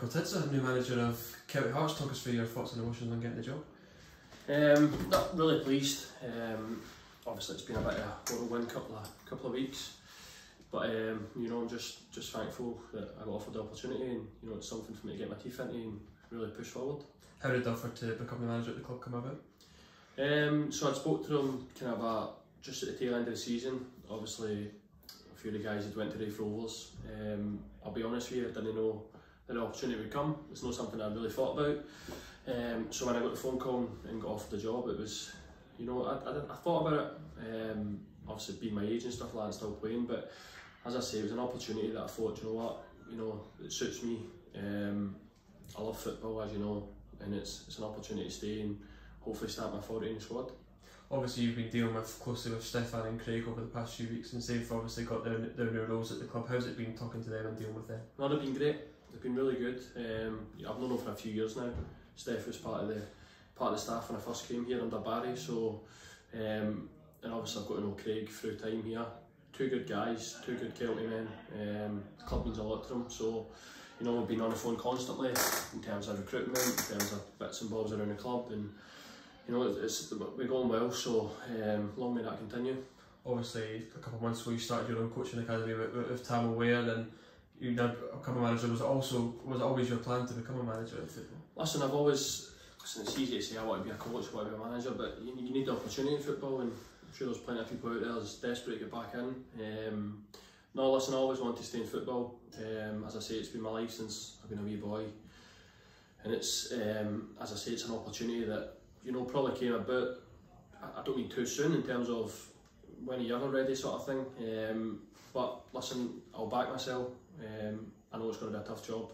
Michael Tidser, new manager of KHFC. Talk us through your thoughts and emotions on getting the job. Not really pleased. Obviously it's been a bit of a whirlwind couple of weeks, but you know, I'm just thankful that I got offered the opportunity, and you know, it's something for me to get my teeth into and really push forward. How did the offer to become the manager at the club come about? So I spoke to them kind of just at the tail end of the season. Obviously a few of the guys had went to Raith Rovers. I'll be honest with you, I didn't know that the opportunity would come. It's not something I really thought about. So when I got the phone call and got offered the job, it was, you know, I thought about it. Obviously being my age and stuff like that, still playing, but as I say, it was an opportunity that I thought, you know what, you know, it suits me. I love football, as you know, and it's an opportunity to stay and hopefully start my 40 in the squad. Obviously you've been dealing closely with Stefan and Craig over the past few weeks, and they've obviously got their new roles at the club. How's it been talking to them and dealing with them? No, they've been great. They've been really good. I've known them for a few years now. Steph was part of the staff when I first came here under Barry, so and obviously I've got to know Craig through time here. Two good guys, two good Kelty men. The club means a lot to them, so you know, we've been on the phone constantly in terms of recruitment, in terms of bits and bobs around the club, and you know, we're going well, so long may that continue. Obviously a couple of months ago you started your own coaching academy with Tam Ware, and you now become a manager. Was it always your plan to become a manager in football? Listen, it's easy to say I want to be a coach, I want to be a manager, but you need the opportunity in football, and I'm sure there's plenty of people out there that's desperate to get back in. No, listen, I always wanted to stay in football. As I say, it's been my life since I've been a wee boy, and it's as I say, it's an opportunity that, you know, probably came about, I don't mean too soon in terms of when you're young already sort of thing, but listen, I'll back myself. I know it's going to be a tough job.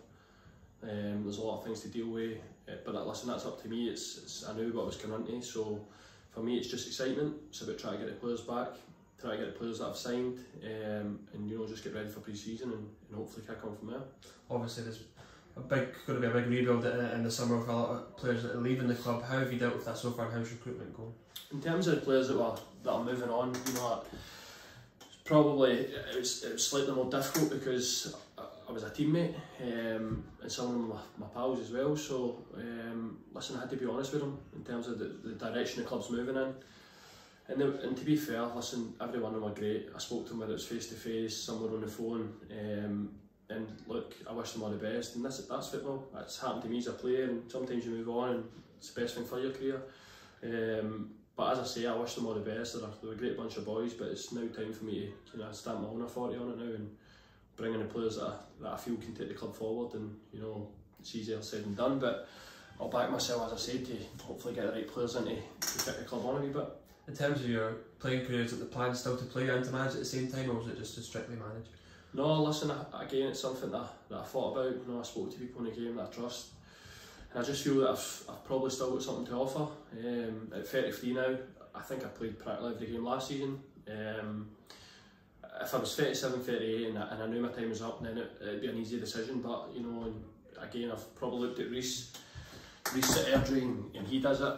There's a lot of things to deal with, but listen, that's up to me. I knew what I was coming into, so for me it's just excitement. It's about trying to get the players back, try to get the players that I've signed, and you know, just get ready for pre-season and hopefully kick on from there. Obviously there's going to be a big rebuild in the summer with a lot of players that are leaving the club. How have you dealt with that so far, and how's recruitment going? In terms of the players that are moving on, you know, it was slightly more difficult because I was a teammate, and some of them were my pals as well, so listen, I had to be honest with them in terms of the direction the club's moving in. And to be fair, listen, every one of them were great. I spoke to them whether it was face to face, some were on the phone, and look, I wish them all the best, and that's football. That's happened to me as a player, and sometimes you move on and it's the best thing for your career. But as I say, I wish them all the best. They're a great bunch of boys, but it's now time for me to, you know, stamp my own authority on it now and bring in the players that I feel can take the club forward. And you know, it's easier said than done, but I'll back myself, as I said, to hopefully get the right players in to kick the club on a wee bit. In terms of your playing career, is it the plan still to play and to manage at the same time, or was it just to strictly manage? No, listen, again, it's something that I thought about. You know, I spoke to people in the game that I trust, and I just feel that I've probably still got something to offer. At 33 now, I think I played practically every game last season. If I was 37, 38 and I knew my time was up, then it'd be an easy decision. But you know, and again, I've probably looked at Reece at Airdrie, and he does it.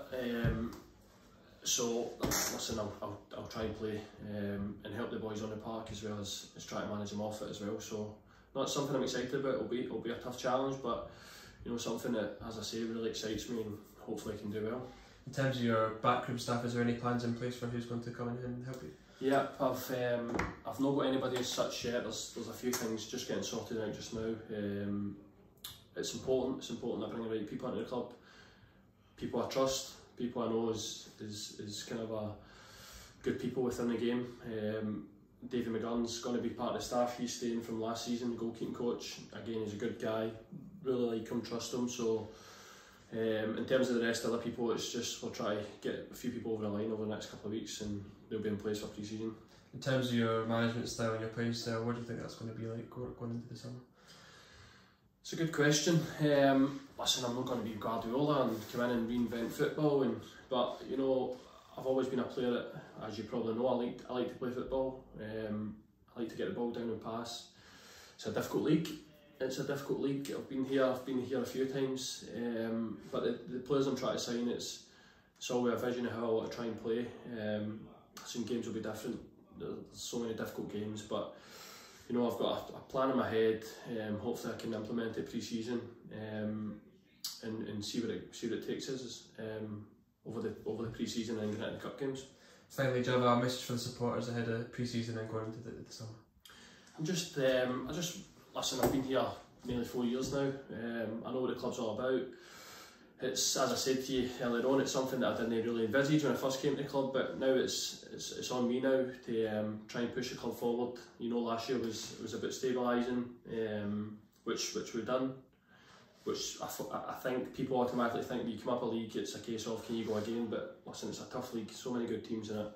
So listen, I'll try and play and help the boys on the park, as well as try to manage them off it as well. So not something I'm excited about. It'll be a tough challenge, but you know, something that, as I say, really excites me, and hopefully I can do well. In terms of your backroom staff, is there any plans in place for who's going to come in and help you? Yeah, I've not got anybody as such yet. There's a few things just getting sorted out just now. It's important. It's important I bring the right people into the club. People I trust. People I know is kind of a good people within the game. Davy McGunn's going to be part of the staff. He's staying from last season, goalkeeping coach. Again, he's a good guy. Really like him, trust him. So in terms of the rest of the people, it's just we'll try to get a few people over the line over the next couple of weeks, and they'll be in place for pre-season. In terms of your management style and your playing style, what do you think that's going to be like going into the summer? It's a good question. Listen, I'm not going to be Guardiola and come in and reinvent football, but you know, I've always been a player that, as you probably know, I like to play football. I like to get the ball down and pass. It's a difficult league. I've been here a few times, but the players I'm trying to sign, it's always a vision of how I want to try and play. Some games will be different. There's so many difficult games, but you know, I've got a plan in my head. Hopefully, I can implement it pre-season and see what it takes us over the pre-season and getting into the cup games. Finally, do you have a message for the supporters ahead of pre-season and going into the summer? Listen, I've been here nearly 4 years now. I know what the club's all about. It's, as I said to you earlier on, it's something that I didn't really envisage when I first came to the club, but now it's on me now to try and push the club forward. You know, last year was about stabilising, which we've done. Which I think people automatically think when you come up a league, it's a case of can you go again, but listen, it's a tough league, so many good teams in it,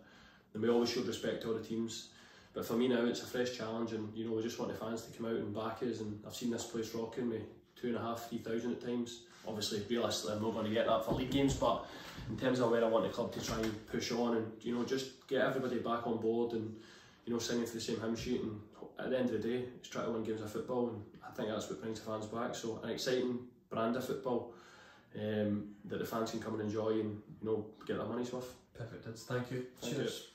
and we always showed respect to all the teams. But for me now, it's a fresh challenge, and you know, we just want the fans to come out and back us. And I've seen this place rocking with 2,500, 3,000 at times. Obviously, realistically, I'm not going to get that for league games, but in terms of where I want the club to try and push on, and you know, just get everybody back on board, and you know, singing to the same hymn sheet. And at the end of the day, it's try to win games of football, and I think that's what brings the fans back. So an exciting brand of football that the fans can come and enjoy, and you know, get their money's worth. Perfect. Thank you. Cheers.